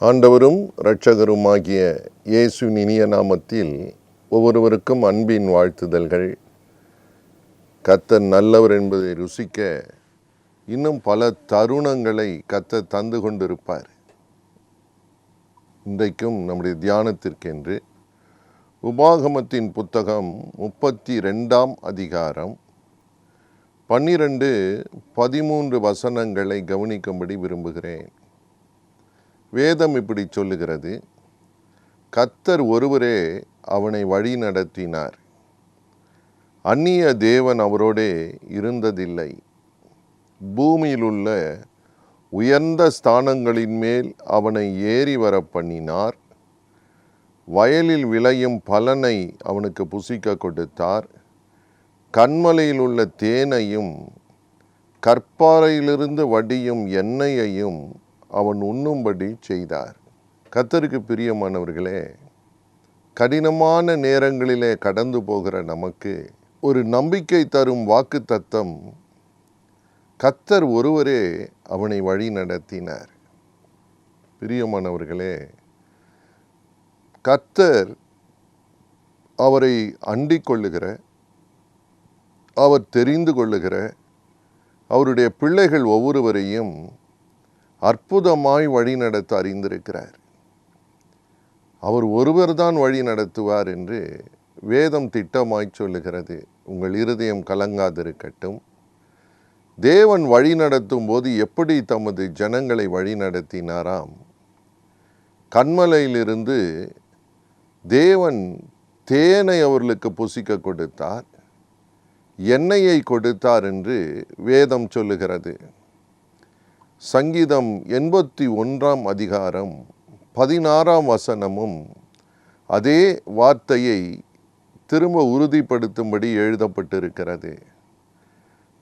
ஆண்டவரும் இரட்சகருமாகிய இயேசுவின் இனிய நாமத்தில் ஒவ்வொருவருக்கும் அன்பின் வாழ்த்துதல்கள். கர்த்தர் நல்லவர் என்பதை ருசிக்க இன்னும் பல தருணங்களை கர்த்தர் தந்து கொண்டிருப்பார். இன்றைக்கும் நம்முடைய தியானத்திற்கென்று உபாகமத்தின் புத்தகம் 32ஆம் அதிகாரம் 12, 13 வசனங்களை கவனிக்கும்படி விரும்புகிறேன். வேதம் இப்படி சொல்லுகிறது: கர்த்தர் ஒருவரே அவனை வழி நடத்தினார், அந்நிய தேவன் அவரோடே இருந்ததில்லை. பூமியில் உள்ள உயர்ந்த ஸ்தானங்களின் மேல் அவனை ஏறி வர பண்ணினார், வயலில் விளையும் பலனை அவனுக்கு புசிக்க கொடுத்தார். கன்மலையில் உள்ள தேனையும் கற்பாறையிலிருந்து வடியும் எண்ணெயையும் அவன் உண்ணும்படி செய்தார். கர்த்தருக்கு பிரியமானவர்களே, கடினமான நேரங்களிலே கடந்து போகிற நமக்கு ஒரு நம்பிக்கை தரும் வாக்குத்தத்தம்: கர்த்தர் ஒருவரே அவனை வழி நடத்தினார். பிரியமானவர்களே, கர்த்தர் அவரை அண்டிக் கொள்ளுகிற, அவர் தெரிந்து கொள்ளுகிற அவருடைய பிள்ளைகள் ஒவ்வொருவரையும் அற்புதமாய் வழி நடத்த அறிந்திருக்கிறார். அவர் ஒருவர்தான் வழி நடத்துவார் என்று வேதம் திட்டமாய் சொல்லுகிறது. உங்கள் இருதயம் கலங்காதிருக்கட்டும். தேவன் வழி நடத்தும் போது எப்படி தமது ஜனங்களை வழி நடத்தினாராம்? கன்மலையிலிருந்து தேவன் தேனை அவர்களுக்கு புசிக்க கொடுத்தார், எண்ணெயை கொடுத்தார் என்று வேதம் சொல்லுகிறது. சங்கீதம் 81ஆம் அதிகாரம் 16ஆம் வசனமும் அதே வார்த்தையை திரும்ப உறுதிப்படுத்தும்படி எழுதப்பட்டிருக்கிறது.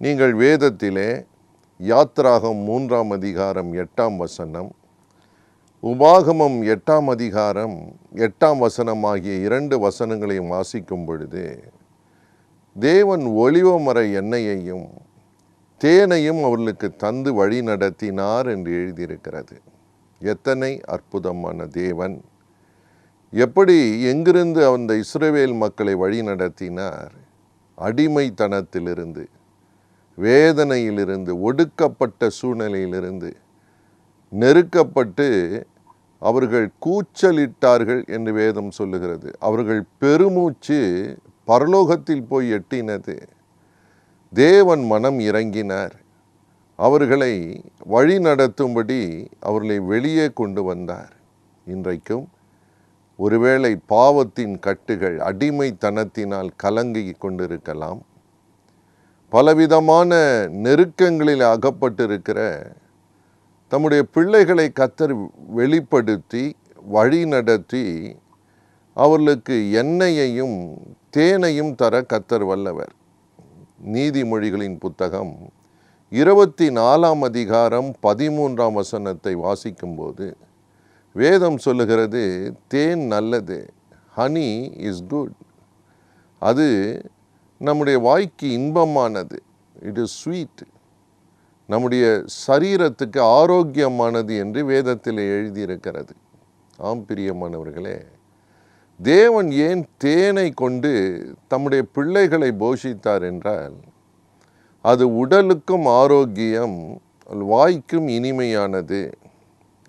நீங்கள் வேதத்திலே யாத்ராகம் 3ஆம் அதிகாரம் 8ஆம் வசனம், உபாகமம் 8ஆம் அதிகாரம் 8ஆம் வசனம் ஆகிய 2 வசனங்களையும் வாசிக்கும் பொழுது தேவன் ஒலிவமர எண்ணெயையும் தேனையும் அவர்களுக்கு தந்து வழி நடத்தினார் என்று எழுதியிருக்கிறது. எத்தனை அற்புதமான தேவன்! எப்படி, எங்கிருந்து அந்த இஸ்ரவேல் மக்களை வழி நடத்தினார்? அடிமைத்தனத்திலிருந்து, வேதனையிலிருந்து, ஒடுக்கப்பட்ட சூழ்நிலையிலிருந்து, நெருக்கப்பட்டு அவர்கள் கூச்சலிட்டார்கள் என்று வேதம் சொல்லுகிறது. அவர்கள் பெருமூச்சு பரலோகத்தில் போய் எட்டினது. தேவன் மனம் இறங்கினார். அவர்களை வழி நடத்தும்படி அவர்களை வெளியே கொண்டு வந்தார். இன்றைக்கும் ஒருவேளை பாவத்தின் கட்டுகள், அடிமைத்தனத்தினால் கலங்கி கொண்டிருக்கலாம். பலவிதமான நெருக்கங்களில் அகப்பட்டிருக்கிற தம்முடைய பிள்ளைகளை கர்த்தர் வெளிப்படுத்தி வழி நடத்தி அவர்களுக்கு எண்ணெயையும் தேனையும் தர கர்த்தர் வல்லவர். நீதிமொழிகளின் புத்தகம் 24ஆம் அதிகாரம் 13ஆம் வசனத்தை வாசிக்கும்போது வேதம் சொல்லுகிறது, தேன் நல்லது, ஹனி இஸ் குட். அது நம்முடைய வாய்க்கு இன்பமானது, இட் இஸ் ஸ்வீட். நம்முடைய சரீரத்துக்கு ஆரோக்கியமானது என்று வேதத்தில் எழுதியிருக்கிறது. ஆம் பிரியமானவர்களே, தேவன் ஏன் தேனை கொண்டு தம்முடைய பிள்ளைகளை போஷித்தார் என்றால், அது உடலுக்கும் ஆரோக்கியம், வாய்க்கும் இனிமையானது.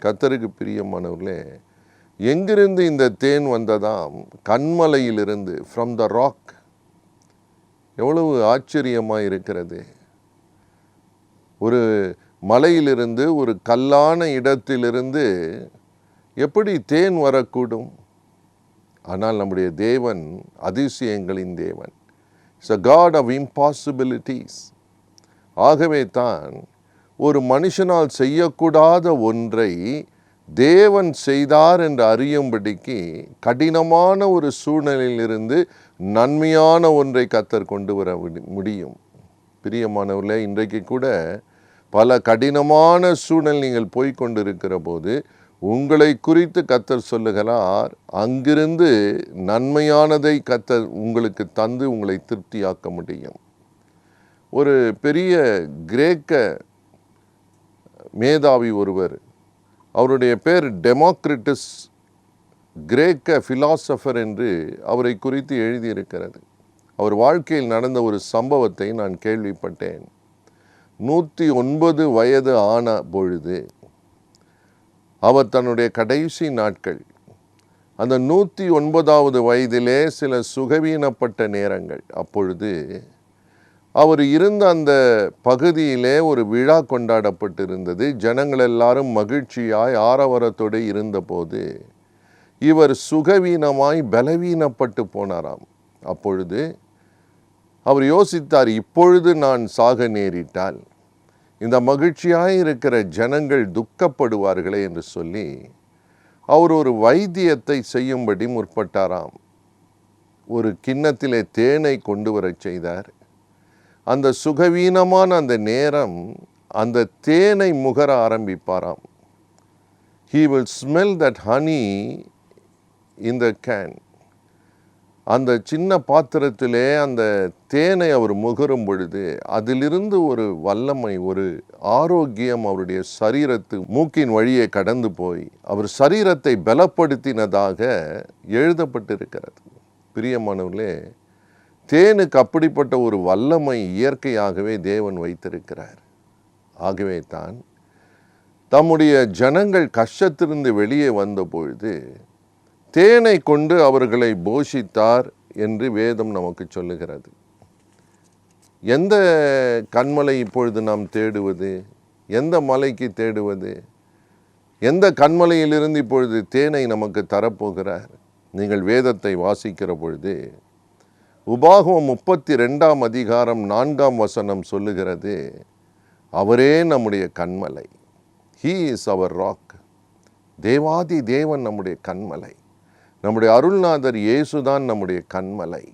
கர்த்தருக்கு பிரியமானவர்களே, எங்கிருந்து இந்த தேன் வந்ததாம்? கன்மலையிலிருந்து, ஃப்ரம் த ராக். எவ்வளவு ஆச்சரியமாக இருக்கிறது! ஒரு மலையிலிருந்து, ஒரு கல்லான இடத்திலிருந்து எப்படி தேன் வரக்கூடும்? ஆனால் நம்முடைய தேவன் அதிசயங்களின் தேவன். It's a god of impossibilities. ஆகவே தான் ஒரு மனுஷனால் செய்யக்கூடாத ஒன்றை தேவன் செய்தார் என்று அறியும்படிக்கு கடினமான ஒரு சூழ்நிலையிலிருந்து நன்மையான ஒன்றை கர்த்தர் கொண்டு வர முடியும். பிரியமானவர்களே, இன்றைக்கு கூட பல கடினமான சூழ்நிலை நீங்கள் போய்கொண்டிருக்கிற போது உங்களை குறித்து கர்த்தர் சொல்லுகிறார், அங்கிருந்து நன்மையானதை கர்த்தர் உங்களுக்கு தந்து உங்களை திருப்தியாக்க முடியும். ஒரு பெரிய கிரேக்க மேதாவி ஒருவர் அவருடைய பேர் டெமோக்ரிட்டஸ், கிரேக்க பிலாசபர் என்று அவரை குறித்து எழுதியிருக்கிறது. அவர் வாழ்க்கையில் நடந்த ஒரு சம்பவத்தை நான் கேள்விப்பட்டேன். 109 வயது ஆன பொழுது அவர் தன்னுடைய கடைசி நாட்கள், அந்த 109வது வயதிலே சில சுகவீனப்பட்ட நேரங்கள், அப்பொழுது அவர் இருந்த அந்த பகுதியிலே ஒரு விழா கொண்டாடப்பட்டிருந்தது. ஜனங்கள் எல்லாரும் மகிழ்ச்சியாய் ஆரவாரத்தோடு இருந்தபோது இவர் சுகவீனமாய் பலவீனப்பட்டு போனாராம். அப்பொழுது அவர் யோசித்தார், இப்பொழுது நான் சாக நேரிட்டால் இந்த மகிழ்ச்சியாய் இருக்கிற ஜனங்கள் துக்கப்படுவார்களே என்று சொல்லி அவர் ஒரு வைத்தியத்தை செய்யும்படி முற்பட்டாராம். ஒரு கிண்ணத்திலே தேனை கொண்டு வரச் செய்தார். அந்த சுகவீனமான அந்த நேரம் அந்த தேனை முகர ஆரம்பிப்பாராம். He will smell that honey in the can. அந்த சின்ன பாத்திரத்திலே அந்த தேனை அவர் முகரும் பொழுது அதிலிருந்து ஒரு வல்லமை, ஒரு ஆரோக்கியம் அவருடைய சரீரத்து மூக்கின் வழியே கடந்து போய் அவர் சரீரத்தை பலப்படுத்தினதாக எழுதப்பட்டிருக்கிறது. பிரியமானவர்களே, தேனுக்கு அப்படிப்பட்ட ஒரு வல்லமை இயற்கையாகவே தேவன் வைத்திருக்கிறார். ஆகவே தான் தம்முடைய ஜனங்கள் கஷ்டத்திலிருந்து வெளியே வந்த பொழுது தேனை கொண்டு அவர்களை போஷித்தார் என்று வேதம் நமக்கு சொல்லுகிறது. எந்த கன்மலை இப்பொழுது நாம் தேடுவது? எந்த மலைக்கு தேடுவது? எந்த கன்மலையிலிருந்து இப்பொழுது தேனை நமக்கு தரப்போகிறார்? நீங்கள் வேதத்தை வாசிக்கிற பொழுது உபாகமம் 32ஆம் அதிகாரம் 4ஆம் வசனம் சொல்லுகிறது, அவரே நம்முடைய கன்மலை. He is our rock. தேவாதி தேவன் நம்முடைய கன்மலை. நம்முடைய அருள்நாதர் இயேசுதான் நம்முடைய கன்மலை.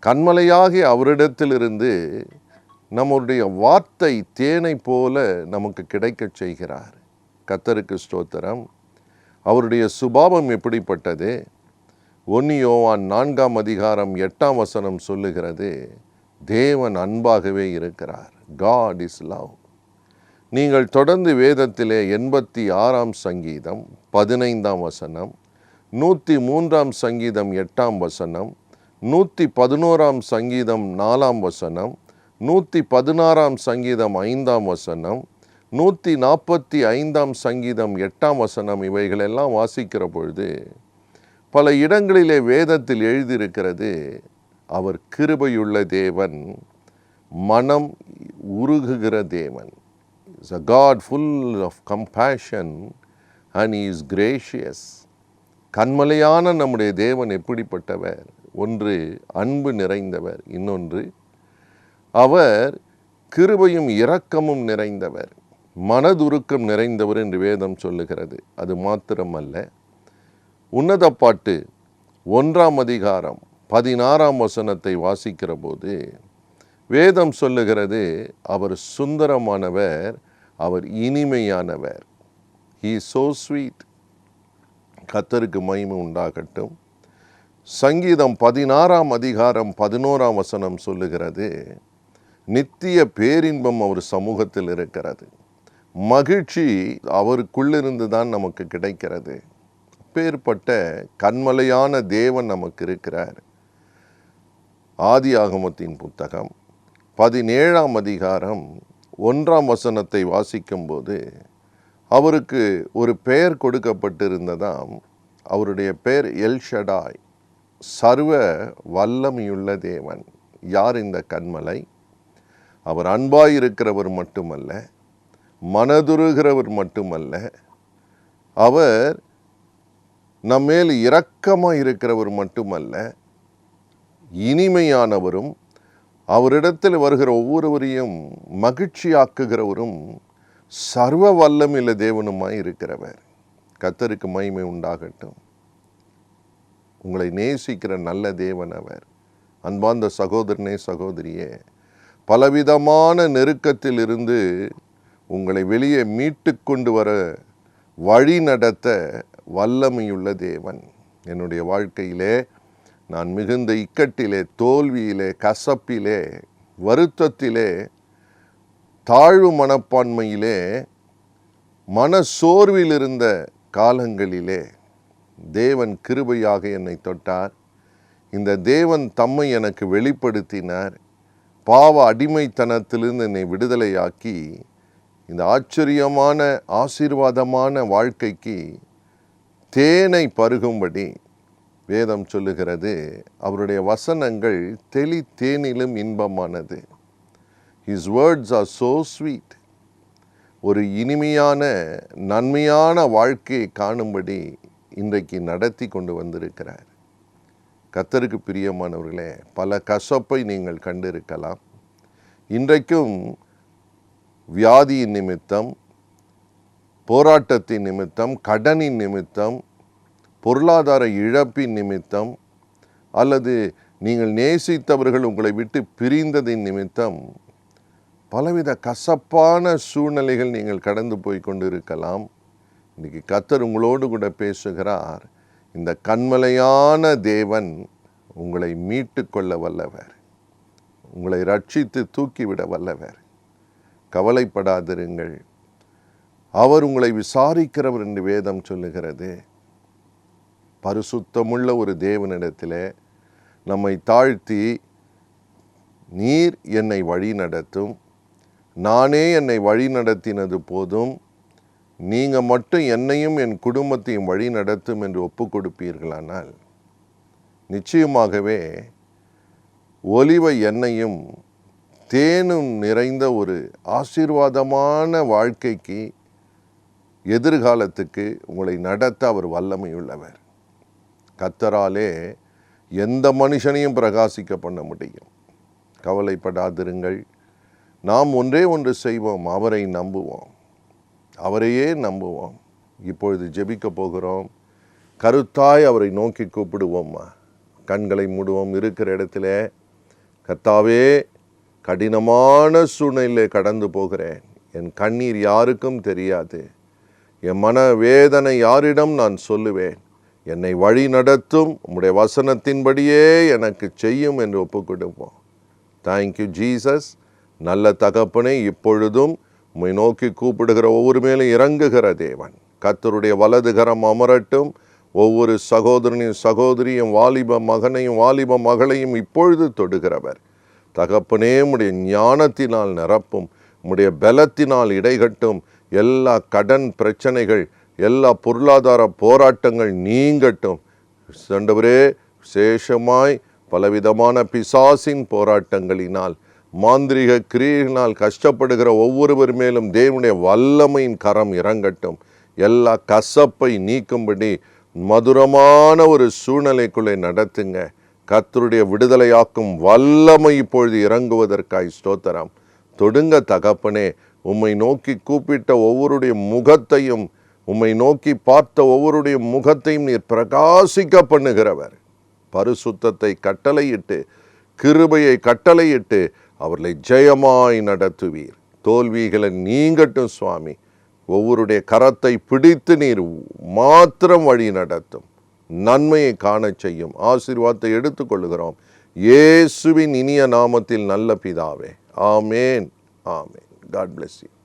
கன்மலையாகிய அவரிடத்திலிருந்து நம்முடைய வார்த்தை தேனை போல நமக்கு கிடைக்க செய்கிறார். கர்த்தருக்கு ஸ்தோத்திரம். அவருடைய சுபாவம் எப்படிப்பட்டது? 1 யோவான் 4ஆம் அதிகாரம் 8ஆம் வசனம் சொல்லுகிறது, தேவன் அன்பாகவே இருக்கிறார். God is love. நீங்கள் தொடர்ந்து வேதத்திலே 86ஆம் சங்கீதம் 15ஆம் வசனம், 103ஆம் சங்கீதம் 8ஆம் வசனம், 111ஆம் சங்கீதம் 4ஆம் வசனம், 116ஆம் சங்கீதம் 5ஆம் வசனம், 145ஆம் சங்கீதம் 8ஆம் வசனம், இவைகளெல்லாம் வாசிக்கிற பொழுது பல இடங்களிலே வேதத்தில் எழுதியிருக்கிறது, அவர் கிருபையுள்ள தேவன், மனம் உருகுகிற தேவன். Is a God full of compassion and he is gracious. கன்மலையான நம்முடைய தேவன் எப்படிப்பட்டவர்? ஒன்று அன்பு நிறைந்தவர், இன்னொன்று அவர் கிருபையும் இரக்கமும் நிறைந்தவர், மனதுருக்கம் நிறைந்தவர் என்று வேதம் சொல்லுகிறது. அது மாத்திரமல்ல, உன்னத பாட்டு 1ஆம் அதிகாரம் 16ஆம் வசனத்தை வாசிக்கிற போது வேதம் சொல்லுகிறது, அவர் சுந்தரமானவர், அவர் இனிமையானவர். He is so sweet. கர்த்தருக்கு மகிமை உண்டாகட்டும். சங்கீதம் 16ஆம் அதிகாரம் 11ஆம் வசனம் சொல்லுகிறது, நித்திய பேரின்பம் அவர் சமூகத்தில் இருக்கிறது. மகிழ்ச்சி அவருக்குள்ளிருந்து தான் நமக்கு கிடைக்கிறது. அப்பேற்பட்ட கன்மலையான தேவன் நமக்கு இருக்கிறார். ஆதியாகமத்தின் புத்தகம் 17ஆம் அதிகாரம் 1ஆம் வசனத்தை வாசிக்கும்போது அவருக்கு ஒரு பெயர் கொடுக்கப்பட்டிருந்ததாம். அவருடைய பெயர் எல்ஷடாய், சர்வ வல்லமையுள்ள தேவன். யார் இந்த கன்மலை? அவர் அன்பாயிருக்கிறவர் மட்டுமல்ல, மனதுருகிறவர் மட்டுமல்ல, அவர் நம்மேல் இரக்கமாக இருக்கிறவர் மட்டுமல்ல, இனிமையானவரும், அவரிடத்தில் வருகிற ஒவ்வொருவரையும் மகிழ்ச்சியாக்குகிறவரும், சர்வ வல்லமையுள்ள தேவனுமாய் இருக்கிறவர். கர்த்தருக்கு மகிமை உண்டாகட்டும். உங்களை நேசிக்கிற நல்ல தேவன் அவர். அன்பார்ந்த சகோதரனே, சகோதரியே, பலவிதமான நெருக்கத்தில் இருந்து உங்களை வெளியே மீட்டு கொண்டு வர வழி நடத்த வல்லமையுள்ள தேவன். என்னுடைய வாழ்க்கையிலே நான் மிகுந்த இக்கட்டிலே, தோல்வியிலே, கசப்பிலே, வருத்தத்திலே, தாழ்வு மனப்பான்மையிலே, மன சோர்வில் இருந்த காலங்களிலே தேவன் கிருபையாக என்னை தொட்டார். இந்த தேவன் தம்மை எனக்கு வெளிப்படுத்தினார். பாவ அடிமைத்தனத்திலிருந்து என்னை விடுதலையாக்கி இந்த ஆச்சரியமான ஆசீர்வாதமான வாழ்க்கைக்கு தேனை பருகும்படி வேதம் சொல்லுகிறது. அவருடைய வசனங்கள் தெளி தேனிலும் இன்பமானது. His words are so sweet. ஒரு இனிமையான நன்மையான வாழ்க்கையை காணும்படி இன்றைக்கு நடத்தி கொண்டு வந்திருக்கிறார். கர்த்தருக்கு பிரியமானவர்களே, பல கசப்பை நீங்கள் கண்டிருக்கலாம். இன்றைக்கும் வியாதியின் நிமித்தம், போராட்டத்தின் நிமித்தம், கடனின் நிமித்தம், பொருளாதார இழப்பின் நிமித்தம், அல்லது நீங்கள் நேசித்தவர்கள் உங்களை விட்டு பிரிந்ததின் நிமித்தம் பலவித கசப்பான சூழ்நிலைகள் நீங்கள் கடந்து போய் கொண்டு இருக்கலாம். இன்றைக்கி கர்த்தர் உங்களோடு கூட பேசுகிறார். இந்த கன்மலையான தேவன் உங்களை மீட்டு கொள்ள வல்லவர், உங்களை ரட்சித்து தூக்கிவிட வல்லவர். கவலைப்படாதிருங்கள், அவர் உங்களை விசாரிக்கிறவர் என்று வேதம் சொல்லுகிறது. பரிசுத்தமுள்ள ஒரு தேவனிடத்திலே நம்மை தாழ்த்தி, நீர் என்னை வழி நடத்தும், நானே என்னை வழி நடத்தினது போதும், நீங்கள் மட்டும் என்னையும் என் குடும்பத்தையும் வழி நடத்தும் என்று ஒப்பு கொடுப்பீர்களானால் நிச்சயமாகவே ஒலிவ எண்ணெயும் தேனும் நிறைந்த ஒரு ஆசீர்வாதமான வாழ்க்கைக்கு, எதிர்காலத்துக்கு உங்களை நடத்த அவர் வல்லமையுள்ளவர். கர்த்தராலே எந்த மனுஷனையும் பிரகாசிக்க பண்ண முடியும். கவலைப்படாதிருங்கள். நாம் ஒன்றே ஒன்று செய்வோம், அவரை நம்புவோம், அவரையே நம்புவோம். இப்பொழுது ஜெபிக்க போகிறோம். கருத்தாய் அவரை நோக்கி கூப்பிடுவோம்மா. கண்களை மூடுவோம். இருக்கிற இடத்துல, கர்த்தாவே, கடினமான சூழ்நிலையிலே கடந்து போகிறேன். என் கண்ணீர் யாருக்கும் தெரியாது. என் மன வேதனை யாரிடம் நான் சொல்லுவேன்? என்னை வழி நடத்தும், உம்முடைய வசனத்தின்படியே எனக்கு செய்யும் என்று ஒப்பு கொடுப்போம். Thank you Jesus. நல்ல தகப்பனே, இப்பொழுதும் உம்மை நோக்கி கூப்பிடுகிற ஒவ்வொரு மேலும் இறங்குகிற தேவன். கர்த்தருடைய வலதுகரம் அமரட்டும். ஒவ்வொரு சகோதரனையும் சகோதரியும் வாலிப மகனையும் வாலிப மகளையும் இப்பொழுது தொடுகிறவர். தகப்பனே, உம்முடைய ஞானத்தினால் நிரப்பும், உம்முடைய பலத்தினால் இடைகட்டும். எல்லா கடன் பிரச்சனைகள், எல்லா பொருளாதார போராட்டங்கள் நீங்கட்டும். ஆண்டவரே, விசேஷமாய் பலவிதமான பிசாசின் போராட்டங்களினால், மாந்திரிக கிரியைகளினால் கஷ்டப்படுகிற ஒவ்வொருவர் மேலும் தேவனுடைய வல்லமையின் கரம் இறங்கட்டும். எல்லா கசப்பை நீக்கும்படி மதுரமான ஒரு சூழ்நிலைக்குள்ளே நடத்துங்க. கர்த்தருடைய விடுதலையாக்கும் வல்லமை இப்பொழுது இறங்குவதற்காய் ஸ்தோத்திரம். தொடுங்க தகப்பனே. உம்மை நோக்கி கூப்பிட்ட ஒவ்வொருடைய முகத்தையும், உம்மை நோக்கி பார்த்த ஒவ்வொருடைய முகத்தையும் நீர் பிரகாசிக்க பண்ணுகிறவர். பரிசுத்தத்தை கட்டளையிட்டு, கிருபையை கட்டளையிட்டு அவர்களை ஜெயமாய் நடத்துவீர். தோல்விகளை நீங்கட்டும் சுவாமி. ஒவ்வொருடைய கரத்தை பிடித்து நீர் மாத்திரம் வழி நடத்தும். நன்மையை காண செய்யும். ஆசீர்வாதத்தை எடுத்துக்கொள்கிறோம் இயேசுவின் இனிய நாமத்தில் நல்ல பிதாவே. ஆமேன், ஆமேன். God bless you.